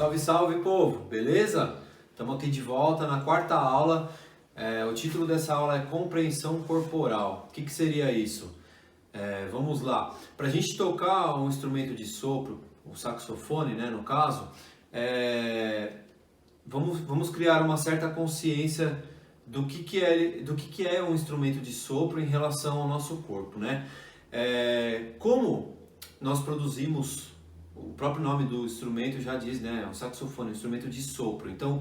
Salve, salve, povo! Beleza? Estamos aqui de volta na quarta aula. O título dessa aula é Compreensão Corporal. O que seria isso? Vamos lá. Para a gente tocar um instrumento de sopro, o saxofone, né, no caso, vamos criar uma certa consciência do que é um instrumento de sopro em relação ao nosso corpo, né? Como nós produzimos, o próprio nome do instrumento já diz, né? O saxofone, um instrumento de sopro. Então,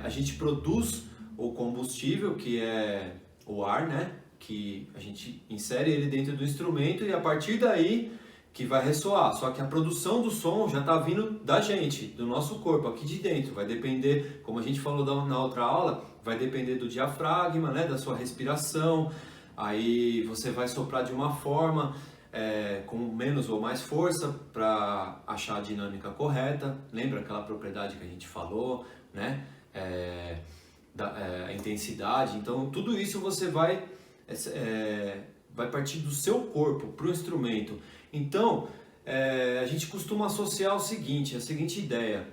a gente produz o combustível, que é o ar, né? Que a gente insere ele dentro do instrumento e a partir daí que vai ressoar. Só que a produção do som já está vindo da gente, do nosso corpo, aqui de dentro. Vai depender, como a gente falou na outra aula, vai depender do diafragma, né? Da sua respiração. Aí você vai soprar de uma forma, com menos ou mais força para achar a dinâmica correta. Lembra aquela propriedade que a gente falou, né? A intensidade. Então tudo isso você vai partir do seu corpo para o instrumento. Então a gente costuma associar a seguinte ideia.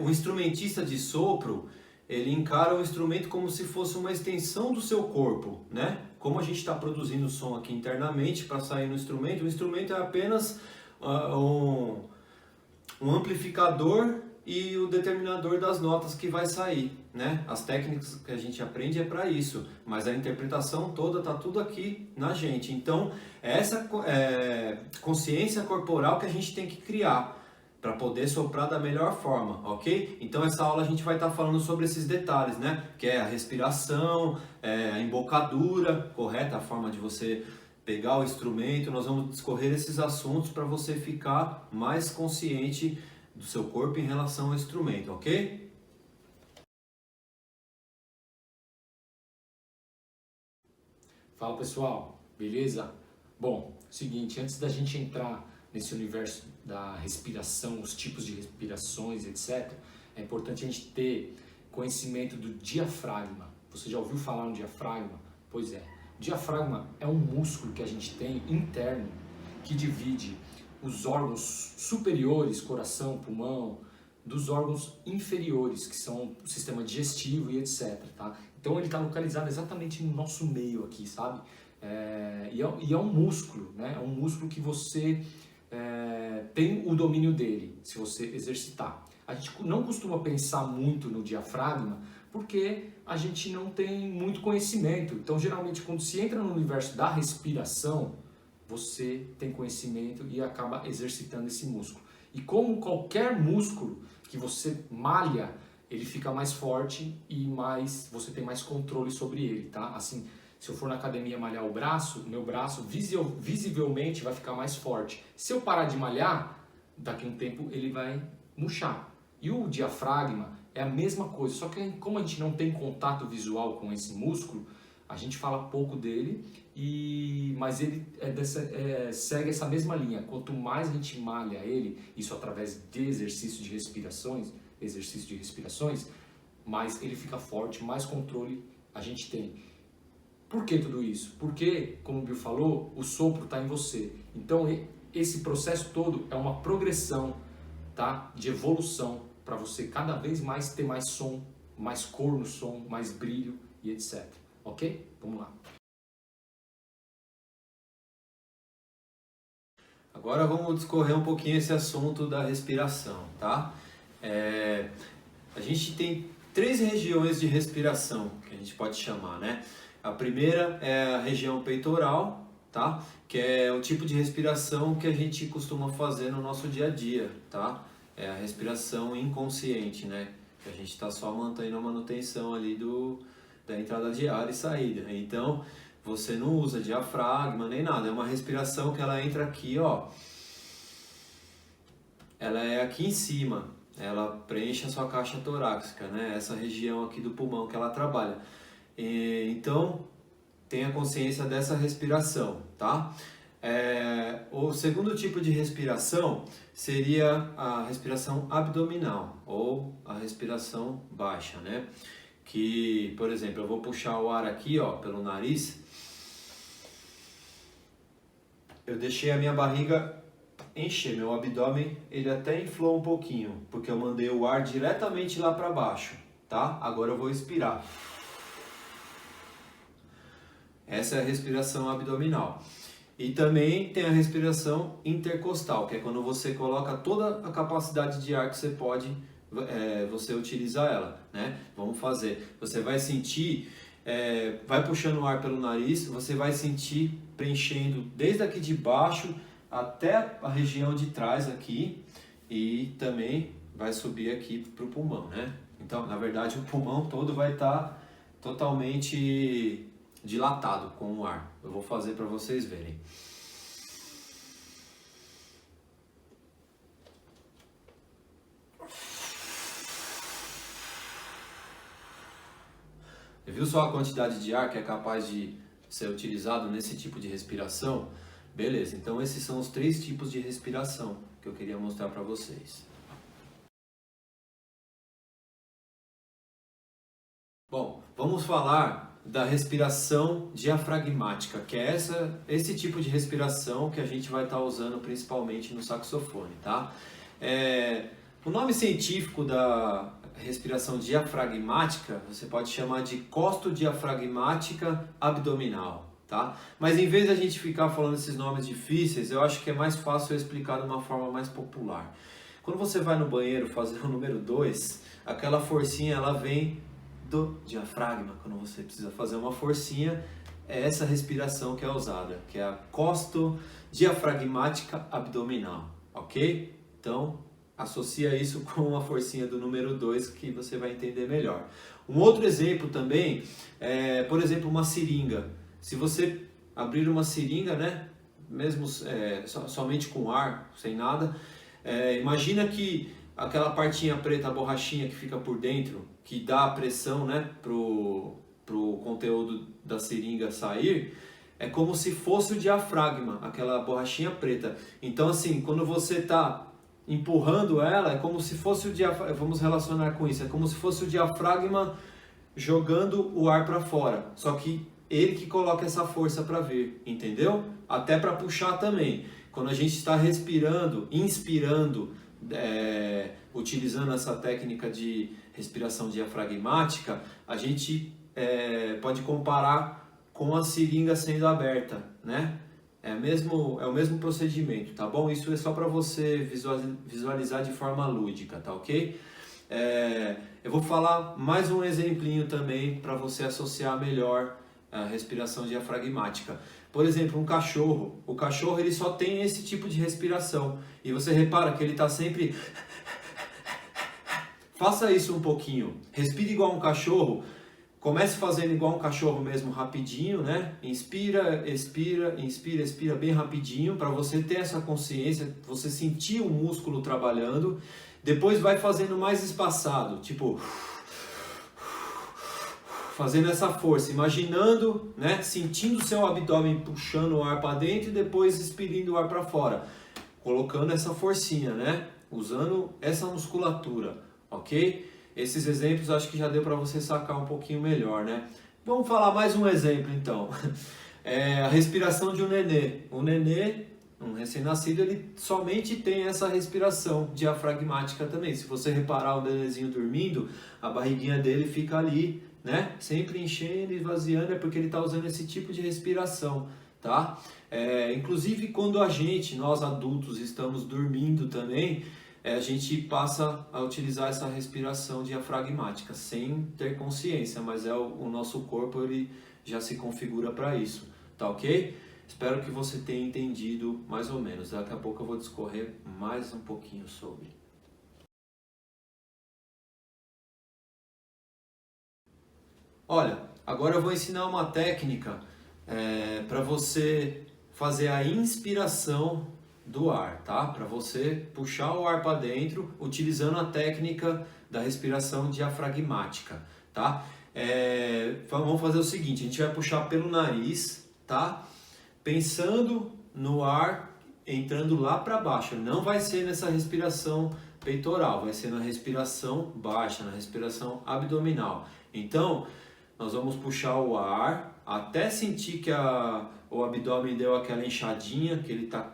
O instrumentista de sopro, ele encara o instrumento como se fosse uma extensão do seu corpo, né? Como a gente está produzindo som aqui internamente para sair no instrumento, o instrumento é apenas um amplificador e o determinador das notas que vai sair, né? As técnicas que a gente aprende é para isso, mas a interpretação toda tá tudo aqui na gente. Então, essa consciência corporal que a gente tem que criar para poder soprar da melhor forma, ok? Então essa aula a gente vai estar falando sobre esses detalhes, né? Que é a respiração, a embocadura correta, a forma de você pegar o instrumento. Nós vamos discorrer esses assuntos para você ficar mais consciente do seu corpo em relação ao instrumento, ok? Fala pessoal, beleza? Bom, seguinte, antes da gente entrar nesse universo da respiração, os tipos de respirações, etc., é importante a gente ter conhecimento do diafragma. Você já ouviu falar no diafragma? Pois é, o diafragma é um músculo que a gente tem interno que divide os órgãos superiores, coração, pulmão, dos órgãos inferiores, que são o sistema digestivo e etc. Tá? Então ele está localizado exatamente no nosso meio aqui, sabe? E é um músculo, né? É um músculo que você tem o domínio dele, se você exercitar. A gente não costuma pensar muito no diafragma porque a gente não tem muito conhecimento. Então, geralmente, quando se entra no universo da respiração, você tem conhecimento e acaba exercitando esse músculo. E como qualquer músculo que você malha, ele fica mais forte e você tem mais controle sobre ele, tá? Assim, se eu for na academia malhar o meu braço visivelmente vai ficar mais forte. Se eu parar de malhar, daqui a um tempo ele vai murchar. E o diafragma é a mesma coisa, só que como a gente não tem contato visual com esse músculo, a gente fala pouco dele, mas ele segue essa mesma linha. Quanto mais a gente malha ele, isso através de exercício de respirações, mais ele fica forte, mais controle a gente tem. Por que tudo isso? Porque, como o Bill falou, o sopro está em você. Então, esse processo todo é uma progressão, tá? De evolução para você cada vez mais ter mais som, mais cor no som, mais brilho e etc. Ok? Vamos lá. Agora vamos discorrer um pouquinho esse assunto da respiração, tá? A gente tem 3 regiões de respiração que a gente pode chamar, né? A primeira é a região peitoral, tá? Que é o tipo de respiração que a gente costuma fazer no nosso dia a dia, tá? É a respiração inconsciente, né? Que a gente está só mantendo a manutenção ali da entrada de ar e saída. Então, você não usa diafragma nem nada. É uma respiração que ela entra aqui, ó. Ela é aqui em cima. Ela preenche a sua caixa torácica, né? Essa região aqui do pulmão que ela trabalha. Então, tenha consciência dessa respiração, tá? O segundo tipo de respiração seria a respiração abdominal ou a respiração baixa, né? Que, por exemplo, eu vou puxar o ar aqui, ó, pelo nariz. Eu deixei a minha barriga encher. Meu abdômen ele até inflou um pouquinho, porque eu mandei o ar diretamente lá para baixo, tá? Agora eu vou expirar. Essa é a respiração abdominal. E também tem a respiração intercostal, que é quando você coloca toda a capacidade de ar que você pode, você utilizar ela, né? Vamos fazer. Você vai sentir, vai puxando o ar pelo nariz, você vai sentir preenchendo desde aqui de baixo até a região de trás aqui e também vai subir aqui para o pulmão, né? Então, na verdade, o pulmão todo vai estar totalmente dilatado com o ar. Eu vou fazer para vocês verem. Viu só a quantidade de ar que é capaz de ser utilizado nesse tipo de respiração? Beleza, então esses são os 3 tipos de respiração que eu queria mostrar para vocês. Bom, vamos falar da respiração diafragmática, que é esse tipo de respiração que a gente vai estar usando principalmente no saxofone, tá? O nome científico da respiração diafragmática, você pode chamar de costodiafragmática abdominal, tá? Mas em vez de a gente ficar falando esses nomes difíceis, eu acho que é mais fácil eu explicar de uma forma mais popular. Quando você vai no banheiro fazer o número 2, aquela forcinha ela vem do diafragma. Quando você precisa fazer uma forcinha, é essa respiração que é usada, que é a costodiafragmática abdominal, ok? Então, associa isso com a forcinha do número 2 que você vai entender melhor. Um outro exemplo também é, por exemplo, uma seringa. Se você abrir uma seringa, né, mesmo somente com ar, sem nada, imagina que aquela partinha preta, a borrachinha que fica por dentro, que dá a pressão, né, pro conteúdo da seringa sair, é como se fosse o diafragma, aquela borrachinha preta. Então, assim, quando você está empurrando ela, é como se fosse o diafragma, vamos relacionar com isso, é como se fosse o diafragma jogando o ar para fora, só que ele que coloca essa força para vir, entendeu? Até para puxar também. Quando a gente está respirando, inspirando, utilizando essa técnica de respiração diafragmática, a gente pode comparar com a seringa sendo aberta, né? É o mesmo procedimento, tá bom? Isso é só para você visualizar de forma lúdica, tá ok? Eu vou falar mais um exemplinho também para você associar melhor a respiração diafragmática. Por exemplo, um cachorro. O cachorro ele só tem esse tipo de respiração. E você repara que ele está sempre... Faça isso um pouquinho. Respire igual um cachorro. Comece fazendo igual um cachorro mesmo, rapidinho, né? Inspira, expira, inspira, expira bem rapidinho, para você ter essa consciência, você sentir o músculo trabalhando. Depois vai fazendo mais espaçado, tipo... Fazendo essa força, imaginando, né? Sentindo o seu abdômen puxando o ar para dentro e depois expelindo o ar para fora. Colocando essa forcinha, né? Usando essa musculatura, ok? Esses exemplos acho que já deu para você sacar um pouquinho melhor, né? Vamos falar mais um exemplo então. A respiração de um nenê. O nenê, um recém-nascido, ele somente tem essa respiração diafragmática também. Se você reparar o nenêzinho dormindo, a barriguinha dele fica ali, né? Sempre enchendo e esvaziando, é porque ele está usando esse tipo de respiração, tá? Inclusive quando nós adultos, estamos dormindo também, a gente passa a utilizar essa respiração diafragmática sem ter consciência, mas o nosso corpo ele já se configura para isso, tá ok? Espero que você tenha entendido mais ou menos. Daqui a pouco eu vou discorrer mais um pouquinho sobre. Olha, agora eu vou ensinar uma técnica para você fazer a inspiração do ar, tá? Para você puxar o ar para dentro utilizando a técnica da respiração diafragmática, tá? Vamos fazer o seguinte, a gente vai puxar pelo nariz, tá? Pensando no ar entrando lá para baixo, não vai ser nessa respiração peitoral, vai ser na respiração baixa, na respiração abdominal. Então, nós vamos puxar o ar até sentir que o abdômen deu aquela inchadinha, que ele está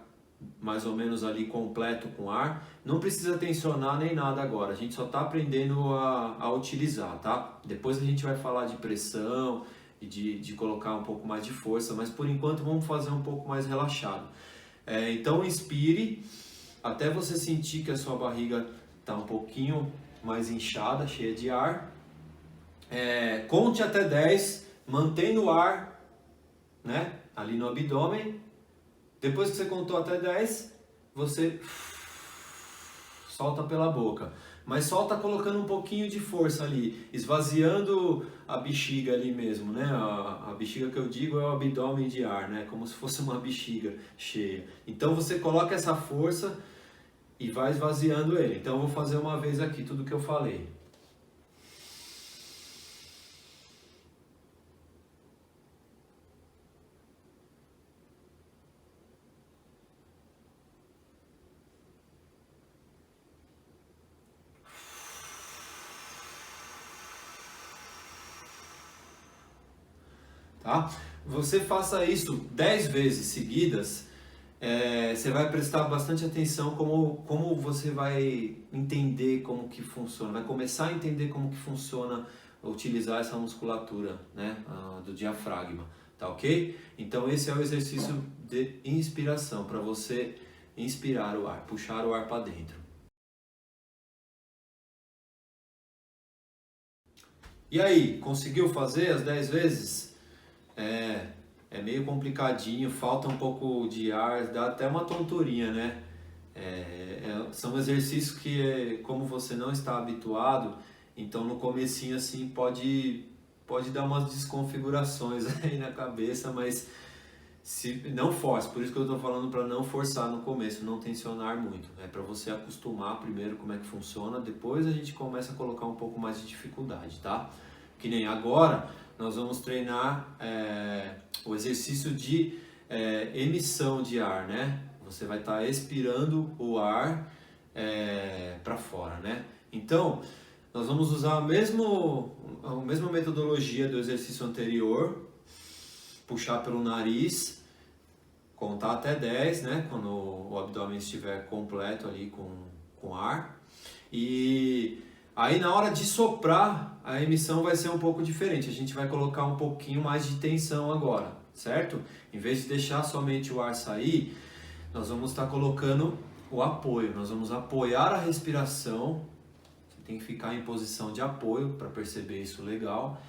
mais ou menos ali completo com ar. Não precisa tensionar nem nada agora, a gente só está aprendendo a utilizar, tá? Depois a gente vai falar de pressão e de colocar um pouco mais de força, mas por enquanto vamos fazer um pouco mais relaxado. Então inspire até você sentir que a sua barriga está um pouquinho mais inchada, cheia de ar. Conte até 10, mantendo o ar, né, ali no abdômen. Depois que você contou até 10, você solta pela boca. Mas solta colocando um pouquinho de força ali, esvaziando a bexiga ali mesmo, né? A bexiga que eu digo é o abdômen de ar, né? Como se fosse uma bexiga cheia. Então você coloca essa força e vai esvaziando ele. Então eu vou fazer uma vez aqui tudo que eu falei. Tá? Você faça isso 10 vezes seguidas, você vai prestar bastante atenção como você vai entender como que funciona, vai começar a entender como que funciona utilizar essa musculatura, né, do diafragma, tá ok? Então esse é o exercício de inspiração, para você inspirar o ar, puxar o ar para dentro. E aí, conseguiu fazer as 10 vezes? É meio complicadinho, falta um pouco de ar, dá até uma tonturinha, né? São exercícios que, como você não está habituado, então no comecinho assim pode dar umas desconfigurações aí na cabeça, mas não force, por isso que eu estou falando para não forçar no começo, não tensionar muito. É para você acostumar primeiro como é que funciona, depois a gente começa a colocar um pouco mais de dificuldade, tá? Que nem agora nós vamos treinar o exercício de emissão de ar, né? Você vai estar expirando o ar para fora, né? Então, nós vamos usar a mesma metodologia do exercício anterior, puxar pelo nariz, contar até 10, né? Quando o abdômen estiver completo ali com ar. E aí na hora de soprar, a emissão vai ser um pouco diferente. A gente vai colocar um pouquinho mais de tensão agora, certo? Em vez de deixar somente o ar sair, nós vamos estar colocando o apoio. Nós vamos apoiar a respiração. Você tem que ficar em posição de apoio para perceber isso legal.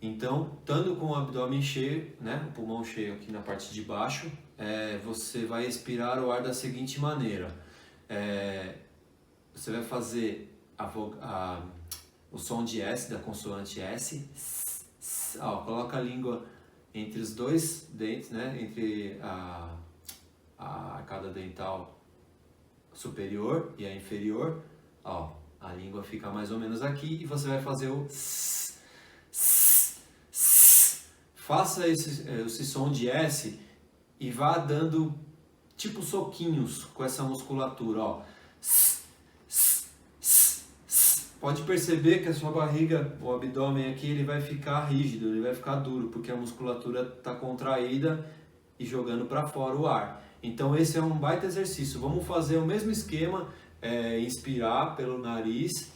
Então, estando com o abdômen cheio, né, o pulmão cheio aqui na parte de baixo, você vai expirar o ar da seguinte maneira. Você vai fazer o som de S, da consoante S. Coloca a língua entre os dois dentes, né, entre a arcada dental superior e a inferior. A língua fica mais ou menos aqui e você vai fazer o S. Faça esse som de S e vá dando tipo soquinhos com essa musculatura, ó. Pode perceber que a sua barriga, o abdômen aqui, ele vai ficar rígido, ele vai ficar duro, porque a musculatura está contraída e jogando para fora o ar. Então esse é um baita exercício. Vamos fazer o mesmo esquema, inspirar pelo nariz,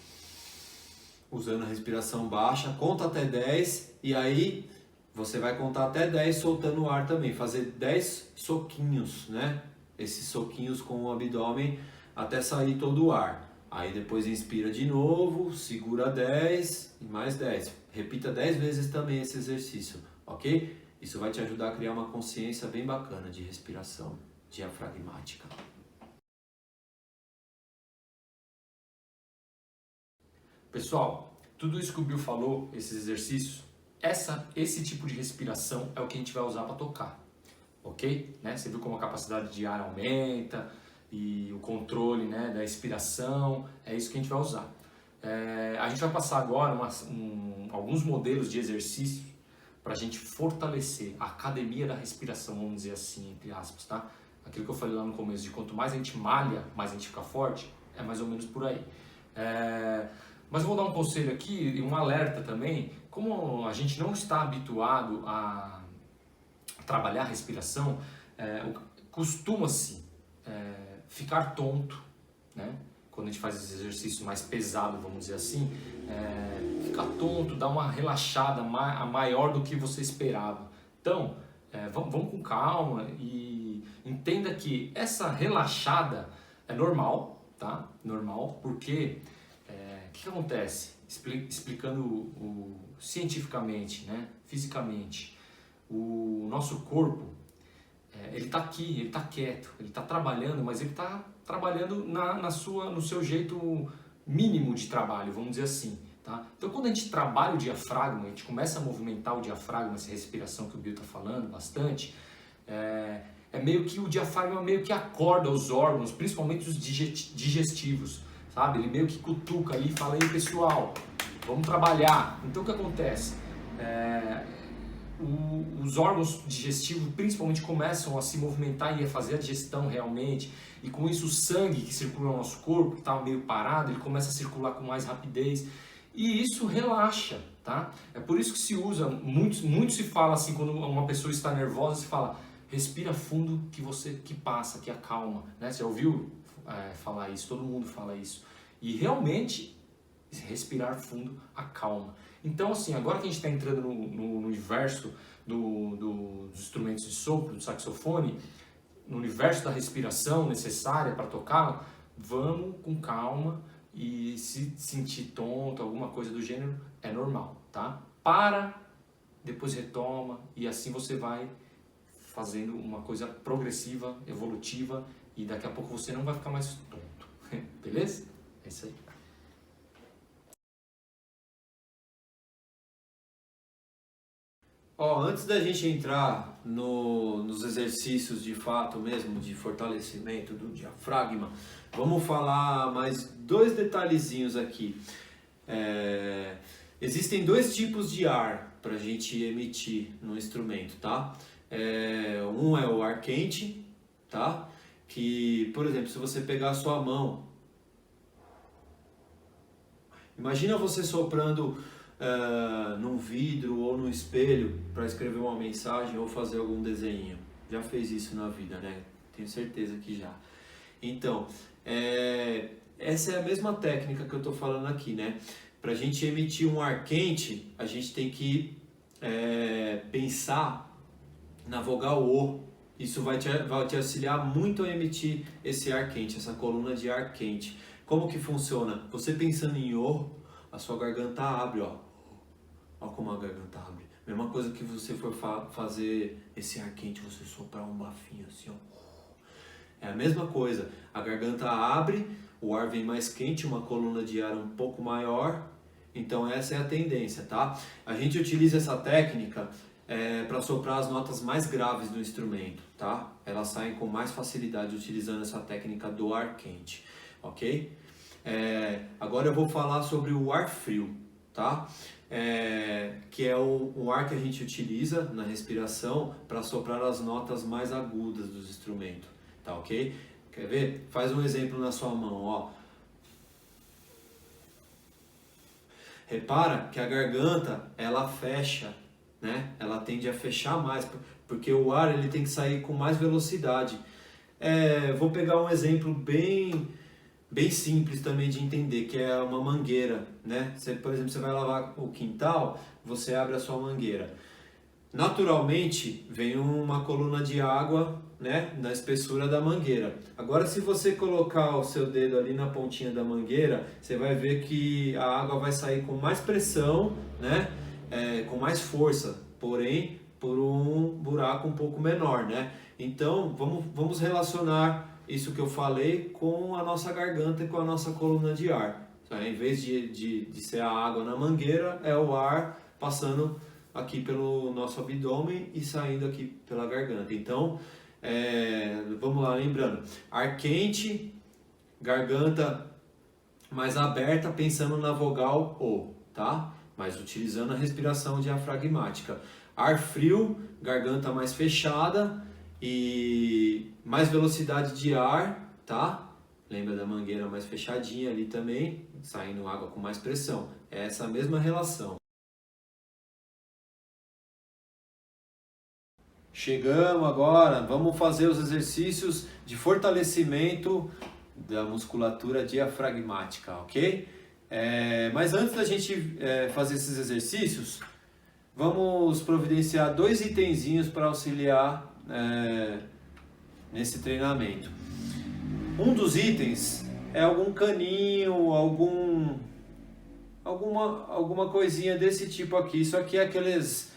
usando a respiração baixa, conta até 10 e aí você vai contar até 10 soltando o ar também, fazer 10 soquinhos, né? Esses soquinhos com o abdômen até sair todo o ar. Aí depois inspira de novo, segura 10 e mais 10. Repita 10 vezes também esse exercício, ok? Isso vai te ajudar a criar uma consciência bem bacana de respiração diafragmática. Pessoal, tudo isso que o Bill falou, esses exercícios, esse tipo de respiração é o que a gente vai usar para tocar, ok? Né? Você viu como a capacidade de ar aumenta e o controle, né, da expiração, é isso que a gente vai usar. A gente vai passar agora alguns modelos de exercícios para a gente fortalecer a academia da respiração, vamos dizer assim, entre aspas, tá? Aquilo que eu falei lá no começo, de quanto mais a gente malha, mais a gente fica forte, é mais ou menos por aí. Mas eu vou dar um conselho aqui e um alerta também. Como a gente não está habituado a trabalhar a respiração, costuma-se ficar tonto, né? Quando a gente faz esse exercício mais pesado, vamos dizer assim, ficar tonto, dá uma relaxada maior do que você esperava. Então, vamos com calma e entenda que essa relaxada é normal, tá? Normal, porque o que acontece? Explicando cientificamente, né? Fisicamente, o nosso corpo, ele está aqui, ele está quieto, ele está trabalhando, mas ele está trabalhando no seu jeito mínimo de trabalho, vamos dizer assim. Tá? Então, quando a gente trabalha o diafragma, a gente começa a movimentar o diafragma, essa respiração que o Bill está falando bastante, meio que o diafragma meio que acorda os órgãos, principalmente os digestivos, sabe? Ele meio que cutuca ali e fala, aí pessoal, vamos trabalhar. Então, o que acontece? Os órgãos digestivos principalmente começam a se movimentar e a fazer a digestão realmente, e com isso o sangue que circula no nosso corpo, que estava meio parado, ele começa a circular com mais rapidez, e isso relaxa, tá? É por isso que se usa, muito se fala assim, quando uma pessoa está nervosa, se fala, respira fundo que passa, que acalma, né? Você já ouviu falar isso? Todo mundo fala isso, e realmente respirar fundo acalma. Então, assim, agora que a gente está entrando no universo dos instrumentos de sopro, do saxofone, no universo da respiração necessária para tocar, vamos com calma, e se sentir tonto, alguma coisa do gênero, é normal, tá? Para, depois retoma, e assim você vai fazendo uma coisa progressiva, evolutiva, e daqui a pouco você não vai ficar mais tonto, beleza? É isso aí. Antes da gente entrar nos exercícios de fato mesmo, de fortalecimento do diafragma, vamos falar mais dois detalhezinhos aqui. Existem dois tipos de ar para a gente emitir no instrumento, tá? Um é o ar quente, tá? Que, por exemplo, se você pegar a sua mão, imagina você soprando num vidro ou no espelho para escrever uma mensagem ou fazer algum desenho. Já fez isso na vida, né? Tenho certeza que já. Então, essa é a mesma técnica que eu estou falando aqui, né? Para a gente emitir um ar quente, a gente tem que pensar na vogal O. Isso vai te auxiliar muito a emitir esse ar quente, essa coluna de ar quente. Como que funciona? Você pensando em O, a sua garganta abre, ó. Olha como a garganta abre. Mesma coisa que você for fazer esse ar quente, você soprar um bafinho assim, ó. É a mesma coisa. A garganta abre, o ar vem mais quente, uma coluna de ar um pouco maior. Então essa é a tendência, tá? A gente utiliza essa técnica para soprar as notas mais graves do instrumento, tá? Elas saem com mais facilidade utilizando essa técnica do ar quente, ok? Agora eu vou falar sobre o ar frio, tá? Que é o ar que a gente utiliza na respiração para soprar as notas mais agudas dos instrumentos, tá ok? Quer ver? Faz um exemplo na sua mão, ó. Repara que a garganta, ela fecha, né? Ela tende a fechar mais, porque o ar ele tem que sair com mais velocidade. Vou pegar um exemplo bem simples também de entender, que é uma mangueira, né? Por exemplo, você vai lavar o quintal, você abre a sua mangueira. Naturalmente, vem uma coluna de água, né, na espessura da mangueira. Agora, se você colocar o seu dedo ali na pontinha da mangueira, você vai ver que a água vai sair com mais pressão, né, com mais força, porém, por um buraco um pouco menor, né? Então, vamos relacionar isso que eu falei com a nossa garganta e com a nossa coluna de ar. Em vez de ser a água na mangueira, é o ar passando aqui pelo nosso abdômen e saindo aqui pela garganta. Então, vamos lá, lembrando, ar quente, garganta mais aberta, pensando na vogal O, tá? Mas utilizando a respiração diafragmática. Ar frio, garganta mais fechada e mais velocidade de ar, tá? Lembra da mangueira mais fechadinha ali também, saindo água com mais pressão. É essa mesma relação. chegamos agora, vamos fazer os exercícios de fortalecimento da musculatura diafragmática, ok? Mas antes da gente fazer esses exercícios, vamos providenciar 2 itenzinhos para auxiliar nesse treinamento. Um dos itens é algum caninho, alguma coisinha desse tipo aqui. Isso aqui é aqueles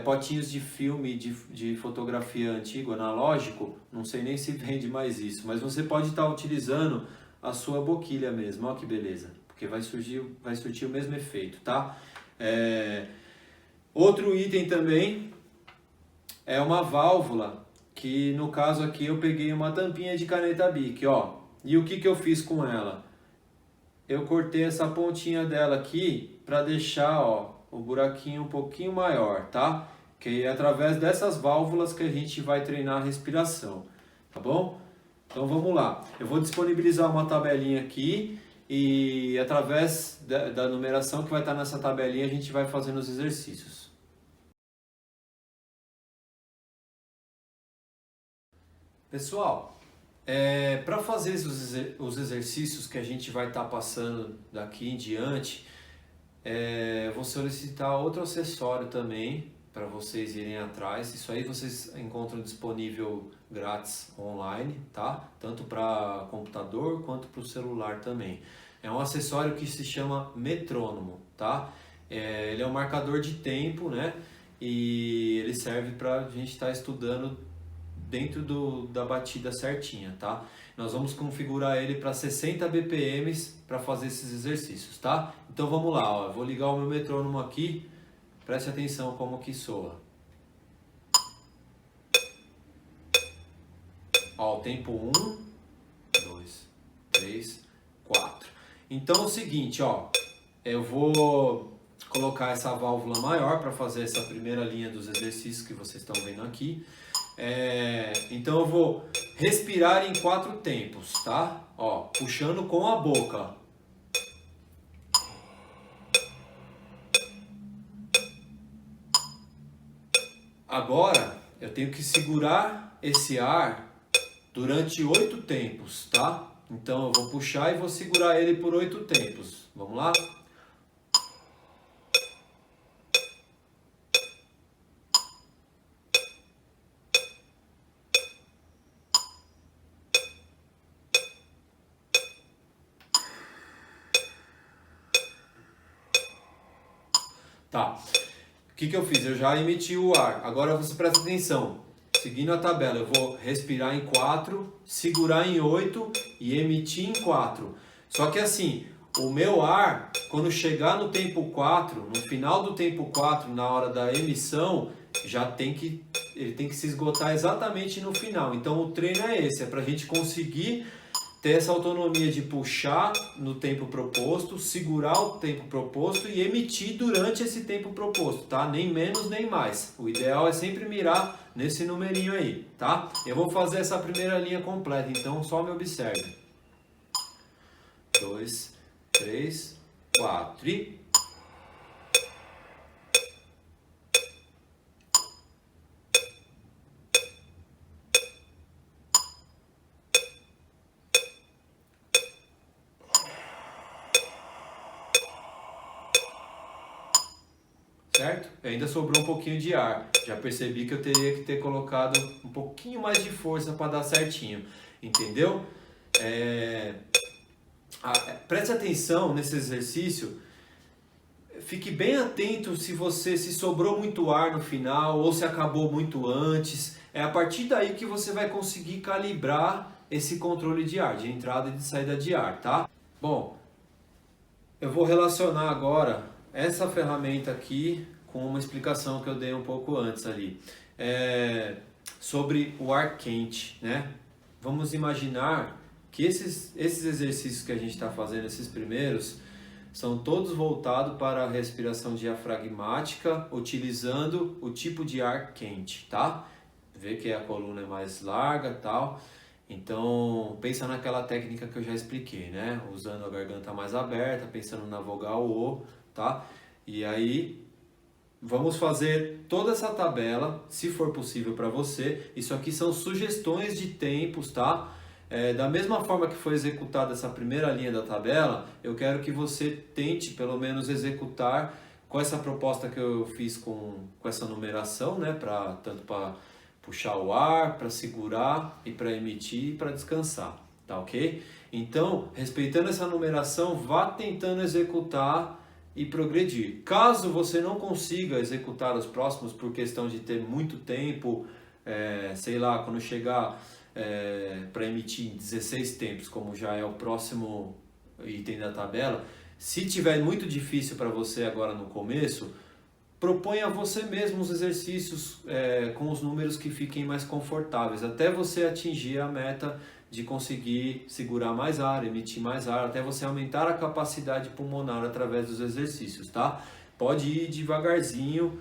potinhos de filme, de fotografia antigo, analógico. Não sei nem se vende mais isso, mas você pode estar utilizando a sua boquilha mesmo. Olha que beleza, porque vai surtir o mesmo efeito, tá? Outro item também é uma válvula, que no caso aqui eu peguei uma tampinha de caneta Bic, ó. E o que eu fiz com ela? Eu cortei essa pontinha dela aqui para deixar, ó, o buraquinho um pouquinho maior, tá? Que é através dessas válvulas que a gente vai treinar a respiração, tá bom? Então vamos lá. Eu vou disponibilizar uma tabelinha aqui e através da numeração que vai estar nessa tabelinha a gente vai fazendo os exercícios. Pessoal, para fazer os exercícios que a gente vai estar passando daqui em diante, vou solicitar outro acessório também para vocês irem atrás. Isso aí vocês encontram disponível grátis online, tá? Tanto para computador quanto para o celular também. É um acessório que se chama metrônomo, tá? Ele é um marcador de tempo, né? E ele serve para a gente estar estudando dentro da batida certinha, tá? Nós vamos configurar ele para 60 BPM para fazer esses exercícios, tá? Então vamos lá, ó. Eu vou ligar o meu metrônomo aqui, preste atenção como que soa. Ó, o tempo 1, 2, 3, 4. Então é o seguinte, ó, eu vou colocar essa válvula maior para fazer essa primeira linha dos exercícios que vocês estão vendo aqui. Então eu vou respirar em 4 tempos, tá? Ó, puxando com a boca. Agora eu tenho que segurar esse ar durante 8 tempos, tá? Então eu vou puxar e vou segurar ele por 8 tempos. Vamos lá? Tá, o que eu fiz? Eu já emiti o ar. Agora você presta atenção. Seguindo a tabela, eu vou respirar em 4, segurar em 8 e emitir em 4. Só que assim, o meu ar, quando chegar no tempo 4, no final do tempo 4, na hora da emissão, ele tem que se esgotar exatamente no final. Então o treino é esse, é para a gente conseguir ter essa autonomia de puxar no tempo proposto, segurar o tempo proposto e emitir durante esse tempo proposto, tá? Nem menos nem mais. O ideal é sempre mirar nesse numerinho aí, tá? Eu vou fazer essa primeira linha completa, então só me observe. 2, 3, 4 e... Certo? Ainda sobrou um pouquinho de ar. Já percebi que eu teria que ter colocado um pouquinho mais de força para dar certinho. Entendeu? Preste atenção nesse exercício. Fique bem atento se sobrou muito ar no final ou se acabou muito antes. É a partir daí que você vai conseguir calibrar esse controle de ar, de entrada e de saída de ar, tá? Bom, eu vou relacionar agora essa ferramenta aqui com uma explicação que eu dei um pouco antes ali, sobre o ar quente, né? Vamos imaginar que esses exercícios que a gente está fazendo, esses primeiros, são todos voltados para a respiração diafragmática, utilizando o tipo de ar quente, tá? Vê que a coluna é mais larga e tal. Então, pensa naquela técnica que eu já expliquei, né? Usando a garganta mais aberta, pensando na vogal O, tá? E aí, vamos fazer toda essa tabela, se for possível para você. Isso aqui são sugestões de tempos, tá? Da mesma forma que foi executada essa primeira linha da tabela, eu quero que você tente pelo menos executar com essa proposta que eu fiz com essa numeração, né? Tanto para puxar o ar, para segurar e para emitir e para descansar, tá ok? Então, respeitando essa numeração, vá tentando executar e progredir. Caso você não consiga executar os próximos por questão de ter muito tempo, sei lá, quando chegar para emitir em 16 tempos, como já é o próximo item da tabela, se tiver muito difícil para você agora no começo, proponha a você mesmo os exercícios com os números que fiquem mais confortáveis, até você atingir a meta de conseguir segurar mais ar, emitir mais ar, até você aumentar a capacidade pulmonar através dos exercícios, tá? Pode ir devagarzinho,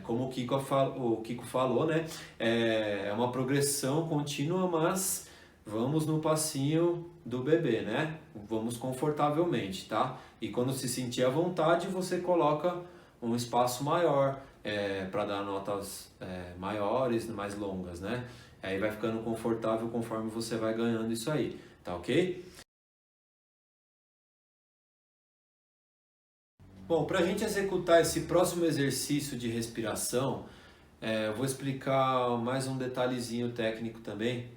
como o Kiko falou, né? É uma progressão contínua, mas vamos no passinho do bebê, né? Vamos confortavelmente, tá? E quando se sentir à vontade, você coloca um espaço maior para dar notas maiores, mais longas, né? Aí vai ficando confortável conforme você vai ganhando isso aí, tá ok? Bom, para a gente executar esse próximo exercício de respiração, eu vou explicar mais um detalhezinho técnico também,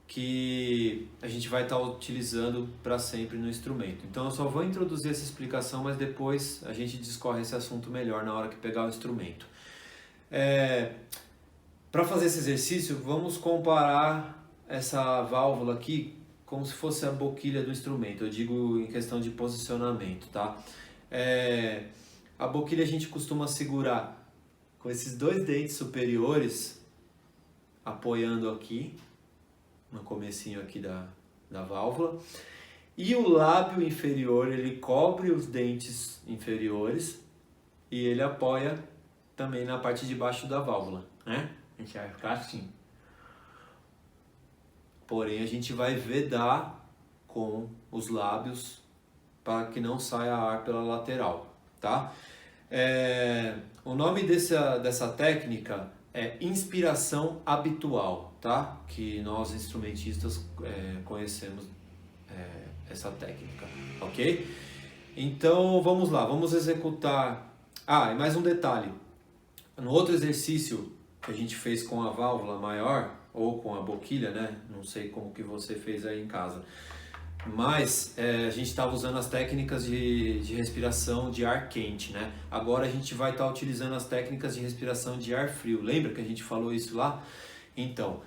que a gente vai estar utilizando para sempre no instrumento. Então eu só vou introduzir essa explicação, mas depois a gente discorre esse assunto melhor na hora que pegar o instrumento. Para fazer esse exercício, vamos comparar essa válvula aqui como se fosse a boquilha do instrumento. Eu digo em questão de posicionamento, tá? A boquilha a gente costuma segurar com esses dois dentes superiores apoiando aqui no comecinho aqui da válvula, e o lábio inferior ele cobre os dentes inferiores e ele apoia também na parte de baixo da válvula, né? A gente vai ficar assim. Porém a gente vai vedar com os lábios para que não saia ar pela lateral, tá? O nome dessa técnica é inspiração habitual, tá? Que nós instrumentistas conhecemos essa técnica, ok? Então vamos lá, vamos executar. E mais um detalhe: no outro exercício que a gente fez com a válvula maior ou com a boquilha, né? Não sei como que você fez aí em casa, mas a gente estava usando as técnicas de respiração de ar quente, né? Agora a gente vai estar utilizando as técnicas de respiração de ar frio. Lembra que a gente falou isso lá? Então,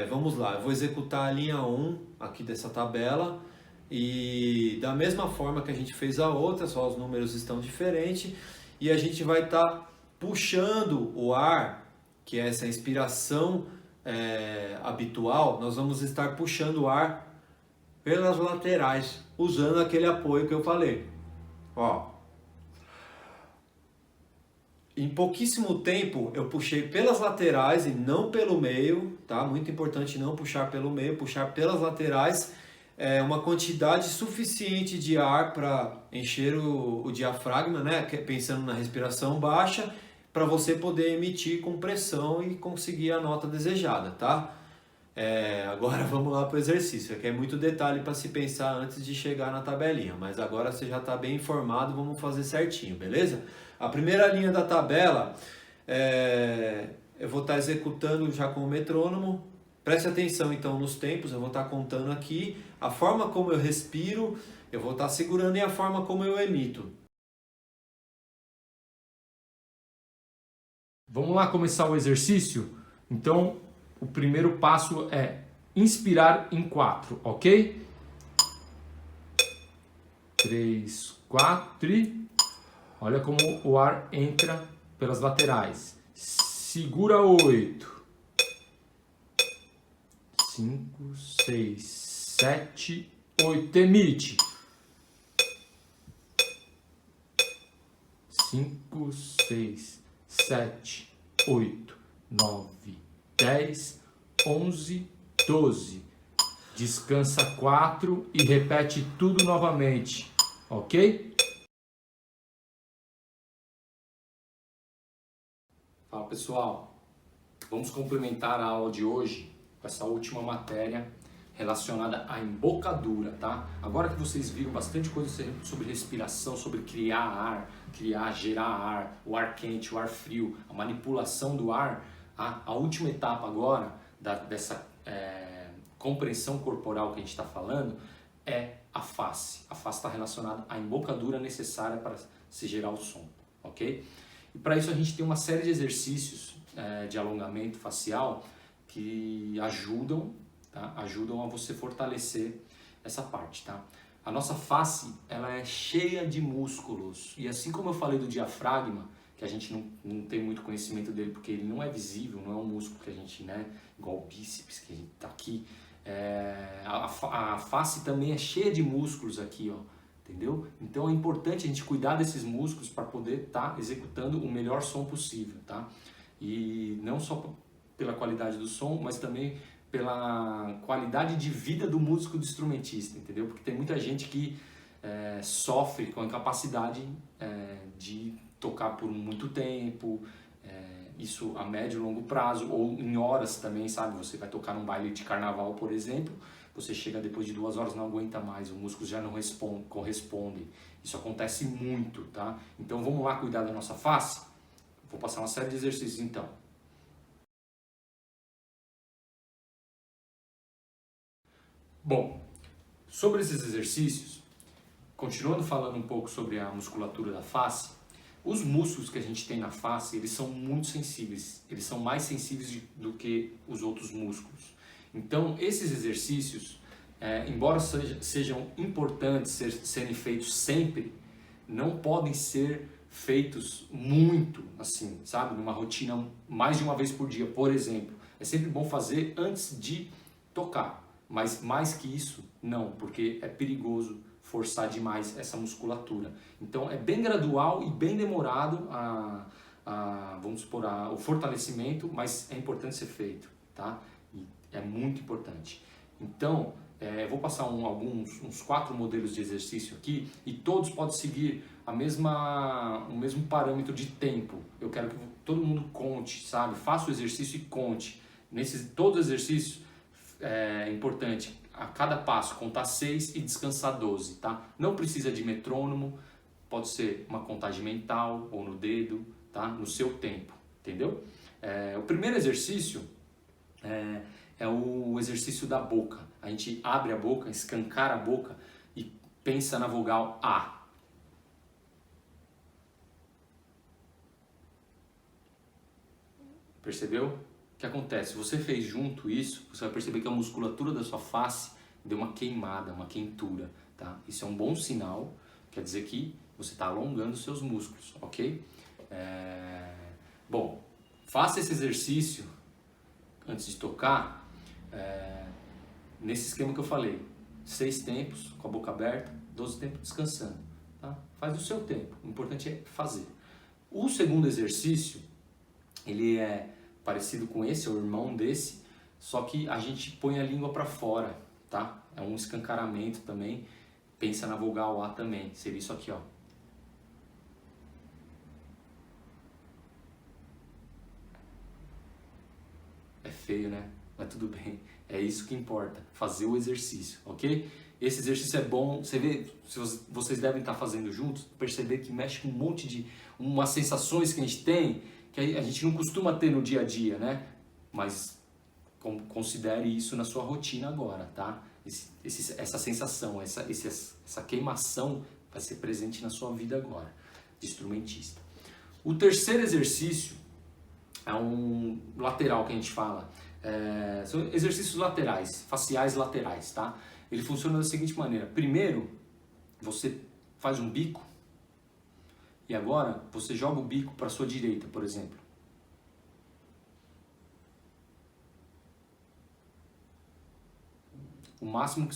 vamos lá. Eu vou executar a linha 1 aqui dessa tabela e da mesma forma que a gente fez a outra, só os números estão diferentes, e a gente vai estar puxando o ar, que é essa inspiração habitual, nós vamos estar puxando o ar pelas laterais, usando aquele apoio que eu falei. Ó, em pouquíssimo tempo eu puxei pelas laterais e não pelo meio, tá? Muito importante não puxar pelo meio, puxar pelas laterais, uma quantidade suficiente de ar para encher o diafragma, né? Pensando na respiração baixa, para você poder emitir com pressão e conseguir a nota desejada, tá? Agora vamos lá para o exercício, aqui é muito detalhe para se pensar antes de chegar na tabelinha, mas agora você já está bem informado, vamos fazer certinho, beleza? A primeira linha da tabela, eu vou estar executando já com o metrônomo. Preste atenção então nos tempos, eu vou estar contando aqui a forma como eu respiro, eu vou estar segurando e a forma como eu emito. Vamos lá começar o exercício? Então, o primeiro passo é inspirar em 4, ok? 3, 4 e... Olha como o ar entra pelas laterais. Segura 8. 5, 6, 7, 8. Emite. 5, 6, 7, 8, 9, 10, 11, 12. Descansa 4 e repete tudo novamente, ok? Fala pessoal, vamos complementar a aula de hoje com essa última matéria relacionada à embocadura, tá? Agora que vocês viram bastante coisa sobre respiração, sobre criar ar, gerar ar, o ar quente, o ar frio, a manipulação do ar, a última etapa agora dessa compreensão corporal que a gente está falando é a face. A face está relacionada à embocadura necessária para se gerar o som, ok? E para isso a gente tem uma série de exercícios de alongamento facial que ajudam, tá? Ajudam a você fortalecer essa parte, tá? A nossa face, ela é cheia de músculos e assim como eu falei do diafragma, que a gente não tem muito conhecimento dele porque ele não é visível, não é um músculo que a gente, né, igual o bíceps que a gente tá aqui, a face também é cheia de músculos aqui, ó, entendeu? Então é importante a gente cuidar desses músculos para poder estar executando o melhor som possível, tá? E não só pela qualidade do som, mas também pela qualidade de vida do músico do instrumentista, entendeu? Porque tem muita gente que sofre com a incapacidade de tocar por muito tempo, isso a médio e longo prazo, ou em horas também, sabe? Você vai tocar num baile de carnaval, por exemplo, você chega depois de 2 horas, não aguenta mais, o músculo já não corresponde. Isso acontece muito, tá? Então vamos lá cuidar da nossa face? Vou passar uma série de exercícios então. Bom, sobre esses exercícios, continuando falando um pouco sobre a musculatura da face, os músculos que a gente tem na face, eles são muito sensíveis, eles são mais sensíveis do que os outros músculos. Então, esses exercícios, embora sejam importantes serem feitos sempre, não podem ser feitos muito, assim, sabe? Numa rotina mais de uma vez por dia, por exemplo. É sempre bom fazer antes de tocar, mas mais que isso, não, porque é perigoso forçar demais essa musculatura. Então é bem gradual e bem demorado vamos supor, o fortalecimento, mas é importante ser feito, tá? E é muito importante. Então, eu vou passar uns 4 modelos de exercício aqui e todos podem seguir o mesmo parâmetro de tempo. Eu quero que todo mundo conte, sabe? Faça o exercício e conte. Todos os exercícios é importante a cada passo contar 6 e descansar 12, tá? Não precisa de metrônomo, pode ser uma contagem mental ou no dedo, tá? No seu tempo, entendeu? O primeiro exercício é o exercício da boca. A gente abre a boca, escancara a boca e pensa na vogal A. Percebeu? O que acontece? Se você fez junto isso, você vai perceber que a musculatura da sua face deu uma queimada, uma quentura, tá? Isso é um bom sinal, quer dizer que você está alongando os seus músculos, ok? Bom, faça esse exercício antes de tocar, nesse esquema que eu falei, 6 tempos com a boca aberta, 12 tempos descansando, tá? Faz o seu tempo, o importante é fazer. O segundo exercício, ele é parecido com esse, é o irmão desse, só que a gente põe a língua para fora, tá? É um escancaramento também, pensa na vogal A também, seria isso aqui, ó. É feio, né? Mas tudo bem, é isso que importa, fazer o exercício, ok? Esse exercício é bom, você vê, vocês devem estar fazendo juntos, perceber que mexe com um monte de umas sensações que a gente tem, que a gente não costuma ter no dia a dia, né? Mas considere isso na sua rotina agora, tá? Essa sensação, essa queimação vai ser presente na sua vida agora, de instrumentista. O terceiro exercício é um lateral que a gente fala. São exercícios laterais, faciais laterais, tá? Ele funciona da seguinte maneira. Primeiro, você faz um bico. E agora você joga o bico para a sua direita, por exemplo. O máximo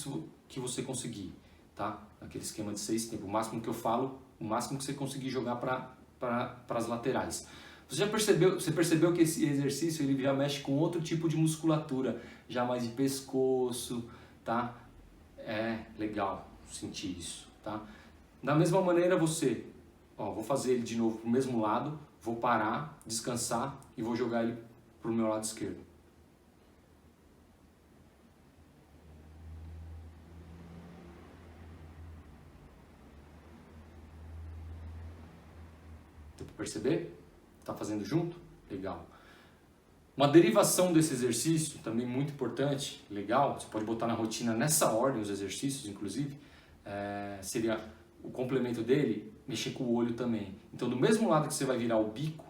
que você conseguir, tá? Aquele esquema de 6 tempos. O máximo que eu falo, o máximo que você conseguir jogar para as laterais. Você percebeu que esse exercício ele já mexe com outro tipo de musculatura, já mais de pescoço, tá? É legal sentir isso, tá? Da mesma maneira vou fazer ele de novo pro mesmo lado, vou parar, descansar e vou jogar ele pro meu lado esquerdo. Deu para perceber? Tá fazendo junto? Legal. Uma derivação desse exercício, também muito importante, legal, você pode botar na rotina nessa ordem os exercícios, inclusive, seria o complemento dele, mexer com o olho também. Então, do mesmo lado que você vai virar o bico,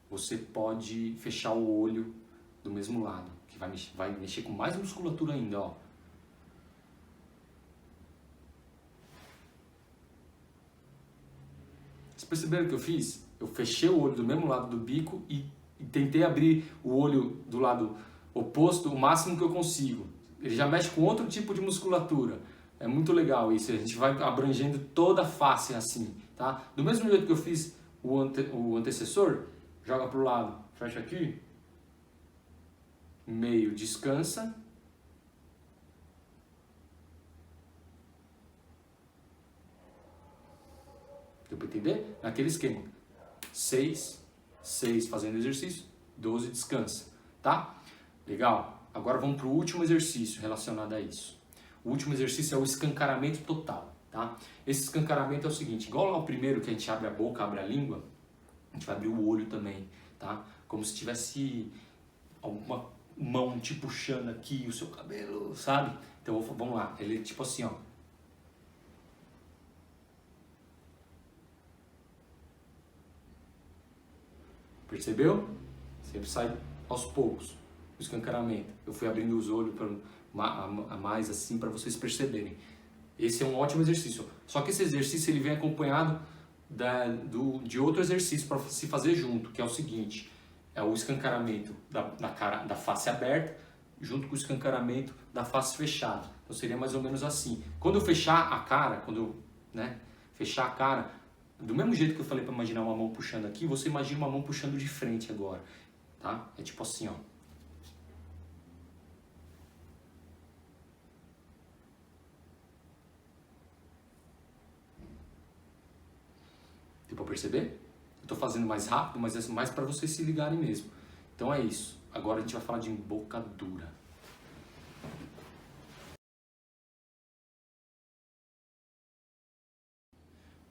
você pode fechar o olho do mesmo lado, que vai mexer com mais musculatura ainda, ó. Vocês perceberam o que eu fiz? Eu fechei o olho do mesmo lado do bico e tentei abrir o olho do lado oposto o máximo que eu consigo. Ele já mexe com outro tipo de musculatura. É muito legal isso, a gente vai abrangendo toda a face assim, tá? Do mesmo jeito que eu fiz o antecessor, joga pro lado, fecha aqui, meio, descansa. Deu para entender? Naquele esquema. 6 fazendo exercício, 12 descansa, tá? Legal. Agora vamos para o último exercício relacionado a isso. O último exercício é o escancaramento total, tá? Esse escancaramento é o seguinte, igual lá o primeiro que a gente abre a boca, abre a língua, a gente vai abrir o olho também, tá? Como se tivesse alguma mão te puxando aqui, o seu cabelo, sabe? Então vamos lá, ele é tipo assim, ó. Percebeu? Sempre sai aos poucos o escancaramento. Eu fui abrindo os olhos a mais assim para vocês perceberem. Esse é um ótimo exercício. Só que esse exercício ele vem acompanhado de outro exercício para se fazer junto, que é o seguinte: é o escancaramento da face aberta junto com o escancaramento da face fechada. Então seria mais ou menos assim. Quando eu fechar a cara, fechar a cara, do mesmo jeito que eu falei para imaginar uma mão puxando aqui, você imagina uma mão puxando de frente agora, tá? É tipo assim, ó. Deu pra perceber? Eu tô fazendo mais rápido, mas é mais para vocês se ligarem mesmo. Então é isso. Agora a gente vai falar de embocadura.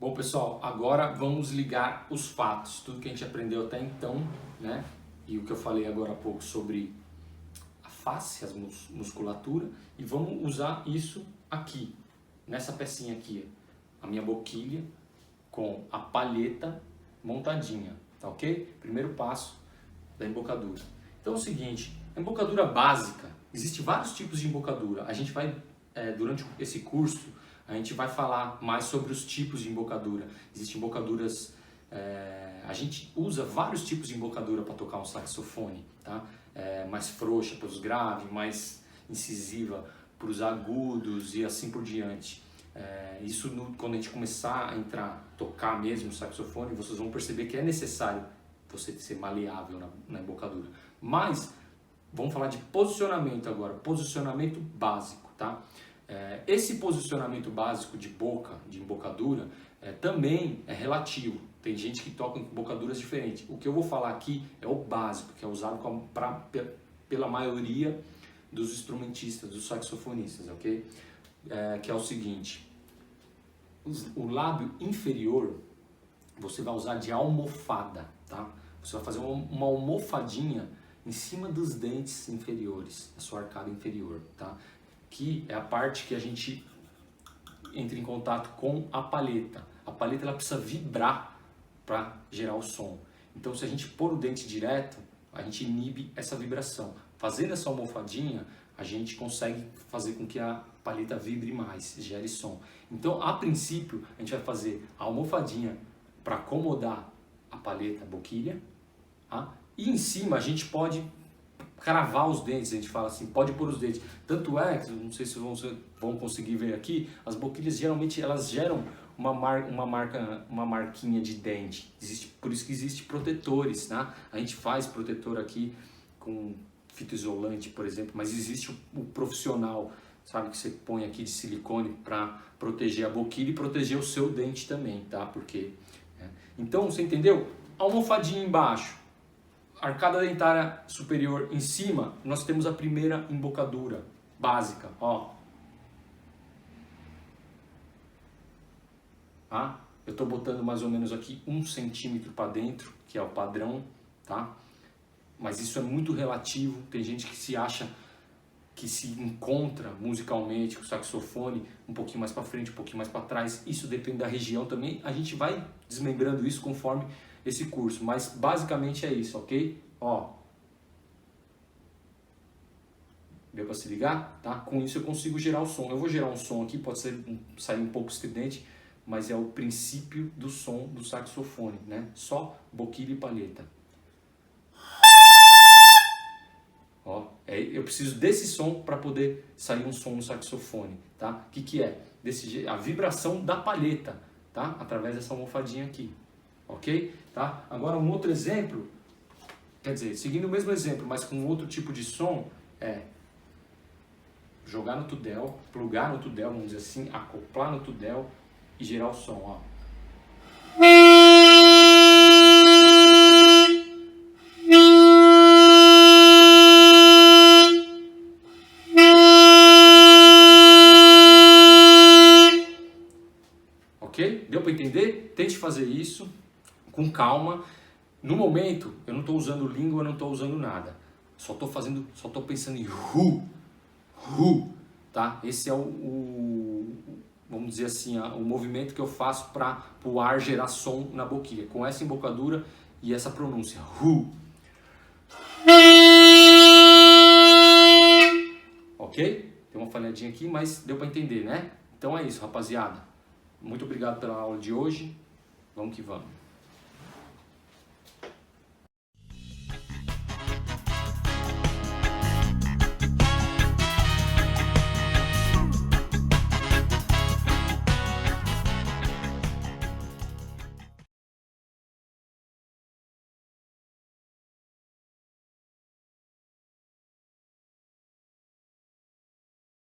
Bom, pessoal, agora vamos ligar os fatos, tudo que a gente aprendeu até então, né? E o que eu falei agora há pouco sobre a face, a musculatura, e vamos usar isso aqui, nessa pecinha aqui, a minha boquilha com a palheta montadinha, tá ok? Primeiro passo da embocadura. Então é o seguinte, a embocadura básica, existem vários tipos de embocadura. A gente vai, durante esse curso, a gente vai falar mais sobre os tipos de embocadura. Existem embocaduras, a gente usa vários tipos de embocadura para tocar um saxofone, tá? Mais frouxa para os graves, mais incisiva para os agudos e assim por diante. Isso quando a gente começar a tocar mesmo o saxofone, vocês vão perceber que é necessário você ser maleável na embocadura. Mas vamos falar de posicionamento agora, posicionamento básico, tá? Esse posicionamento básico de boca, de embocadura, também é relativo. Tem gente que toca em embocaduras diferentes. O que eu vou falar aqui é o básico, que é usado pela maioria dos instrumentistas, dos saxofonistas, ok? Que é o seguinte, o lábio inferior você vai usar de almofada, tá? Você vai fazer uma almofadinha em cima dos dentes inferiores, da sua arcada inferior, tá? Que é a parte que a gente entra em contato com a palheta. A palheta ela precisa vibrar para gerar o som. Então, se a gente pôr o dente direto, a gente inibe essa vibração. Fazendo essa almofadinha, a gente consegue fazer com que a palheta vibre mais, gere som. Então, a princípio, a gente vai fazer a almofadinha para acomodar a palheta, a boquilha, tá? E em cima a gente pode cravar os dentes, a gente fala assim, pode pôr os dentes. Tanto é, que não sei se vão conseguir ver aqui, as boquilhas geralmente elas geram uma marquinha de dente. Por isso que existe protetores, tá? A gente faz protetor aqui com fita isolante, por exemplo, mas existe o profissional, sabe, que você põe aqui de silicone para proteger a boquilha e proteger o seu dente também, tá? Porque então, você entendeu? almofadinha embaixo, arcada dentária superior em cima, nós temos a primeira embocadura básica, ó. Tá? Eu estou botando mais ou menos aqui 1 centímetro para dentro, que é o padrão, tá? Mas isso é muito relativo, tem gente que se acha que se encontra musicalmente com o saxofone um pouquinho mais para frente, um pouquinho mais para trás, isso depende da região também, a gente vai desmembrando isso conforme esse curso, mas basicamente é isso, ok? Ó, deu para se ligar? Tá? Com isso eu consigo gerar o som, eu vou gerar um som aqui, pode sair um pouco estridente, mas é o princípio do som do saxofone, né? Só boquilha e palheta. Ó, eu preciso desse som para poder sair um som no saxofone, tá? O que é? A vibração da palheta, tá? Através dessa almofadinha aqui, ok? Tá? Agora um outro exemplo, quer dizer, seguindo o mesmo exemplo, mas com outro tipo de som, é jogar no tudel, plugar no tudel, vamos dizer assim, acoplar no tudel e gerar o som, ó. Ok? Deu para entender? Tente fazer isso com calma. No momento, eu não estou usando língua, eu não estou usando nada. Só estou pensando em ru, tá? Esse é vamos dizer assim, o movimento que eu faço para o ar gerar som na boquilha, com essa embocadura e essa pronúncia, ru. Ok? Tem uma falhadinha aqui, mas deu para entender, né? Então é isso, rapaziada. Muito obrigado pela aula de hoje. Vamos que vamos.